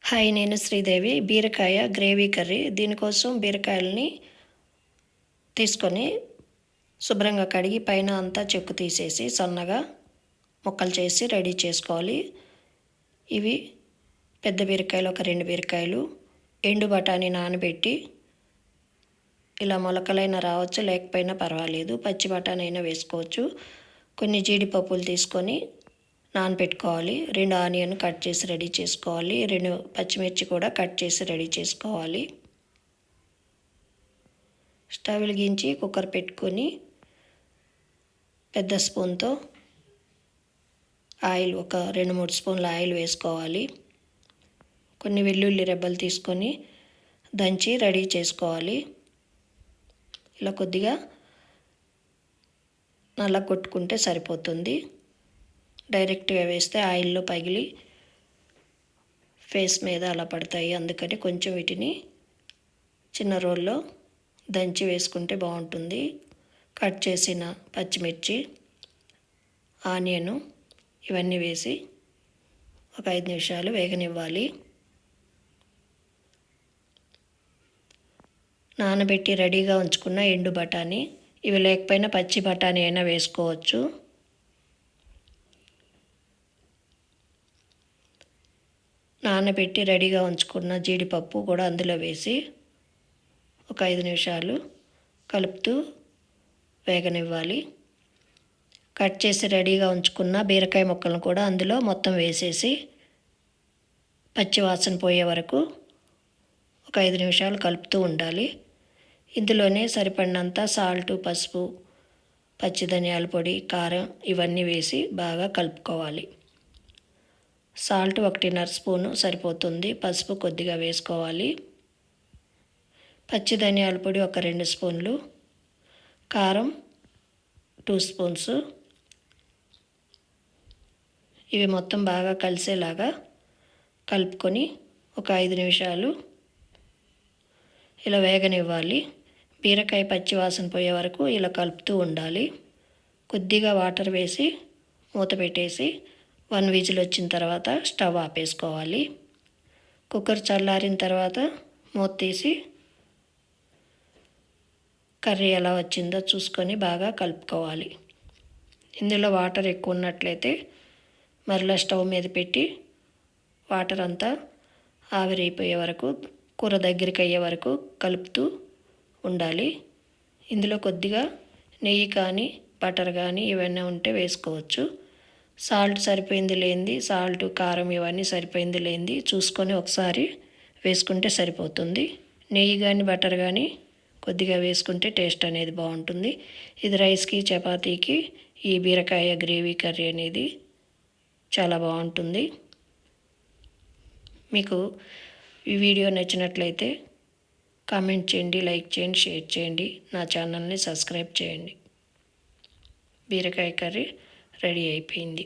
Hi, నేను శ్రీదేవి. బీరకాయ gravy curry. దీనికోసం బీరకాయలని తీసుకొని శుభ్రంగా కడిగి పైన అంతా చెక్కు తీసేసి సన్నగా ముక్కలు చేసి రెడీ చేసుకోవాలి. ఇవి పెద్ద బీరకాయలు ఒక 2 బీరకాయలు, ఎండు బఠానీ నానబెట్టి ఇలా మొలకలైనా రావచ్చు, లేకపోయినా పర్వాలేదు, పచ్చి బఠానీ అయినా వేసుకోవచ్చు. కొన్ని జీడిపప్పులు తీసుకొని నానబెట్టుకోవాలి. 2 ఆనియన్ కట్ చేసి రెడీ చేసుకోవాలి. 2 పచ్చిమిర్చి కూడా కట్ చేసి రెడీ చేసుకోవాలి. స్టవ్ వెలిగించి కుక్కర్ పెట్టుకొని పెద్ద స్పూన్తో ఆయిల్ ఒక 2-3 స్పూన్ల ఆయిల్ వేసుకోవాలి. కొన్ని వెల్లుల్లి రెబ్బలు తీసుకొని దంచి రెడీ చేసుకోవాలి. ఇలా కొద్దిగా నల్ల కొట్టుకుంటే సరిపోతుంది. డైరెక్ట్గా వేస్తే ఆయిల్లో పగిలి ఫేస్ మీద అలా పడతాయి. అందుకని కొంచెం వీటిని చిన్న రోల్లో దంచి వేసుకుంటే బాగుంటుంది. కట్ చేసిన పచ్చిమిర్చి, ఆనియను ఇవన్నీ వేసి ఒక 5 నిమిషాలు వేగనివ్వాలి. నానబెట్టి రెడీగా ఉంచుకున్న ఎండు బఠానీ, ఇవి లేకపోయినా పచ్చి బఠానీ అయినా వేసుకోవచ్చు. నానబెట్టి రెడీగా ఉంచుకున్న జీడిపప్పు కూడా అందులో వేసి ఒక 5 నిమిషాలు కలుపుతూ వేగనివ్వాలి. కట్ చేసి రెడీగా ఉంచుకున్న బీరకాయ ముక్కలను కూడా అందులో మొత్తం వేసేసి పచ్చి వాసన పోయే వరకు ఒక 5 నిమిషాలు కలుపుతూ ఉండాలి. ఇందులోనే సరిపడినంత సాల్టు, పసుపు, పచ్చి ధనియాల పొడి, కారం ఇవన్నీ వేసి బాగా కలుపుకోవాలి. సాల్ట్ 1.5 స్పూను సరిపోతుంది. పసుపు కొద్దిగా వేసుకోవాలి. పచ్చి ధనియాల పొడి ఒక 2 స్పూన్లు, కారం 2 స్పూన్స్. ఇవి మొత్తం బాగా కలిసేలాగా కలుపుకొని ఒక 5 నిమిషాలు ఇలా వేగనివ్వాలి. బీరకాయ పచ్చి వాసన పోయే వరకు ఇలా కలుపుతూ ఉండాలి. కొద్దిగా వాటర్ వేసి మూత పెట్టేసి 1 విజిల్ వచ్చిన తర్వాత స్టవ్ ఆపేసుకోవాలి. కుక్కర్ చల్లారిన తర్వాత మూత తీసి కర్రీ ఎలా వచ్చిందో చూసుకొని బాగా కలుపుకోవాలి. ఇందులో వాటర్ ఎక్కువ ఉన్నట్లయితే మరలా స్టవ్ మీద పెట్టి వాటర్ అంతా ఆవిరైపోయే వరకు, కూర దగ్గరికి అయ్యే వరకు కలుపుతూ ఉండాలి. ఇందులో కొద్దిగా నెయ్యి కానీ బటర్ కానీ ఇవన్నీ ఉంటే వేసుకోవచ్చు. సాల్ట్ సరిపోయింది లేనిది, సాల్ట్, కారం ఇవన్నీ సరిపోయింది లేనిది చూసుకొని ఒకసారి వేసుకుంటే సరిపోతుంది. నెయ్యి కానీ బటర్ కానీ కొద్దిగా వేసుకుంటే టేస్ట్ అనేది బాగుంటుంది. ఇది రైస్కి, చపాతీకి ఈ బీరకాయ గ్రేవీ కర్రీ అనేది చాలా బాగుంటుంది. మీకు ఈ వీడియో నచ్చినట్లయితే కామెంట్ చేయండి, లైక్ చేయండి, షేర్ చేయండి. నా ఛానల్ని సబ్స్క్రైబ్ చేయండి. బీరకాయ కర్రీ రెడీ అయిపోయింది.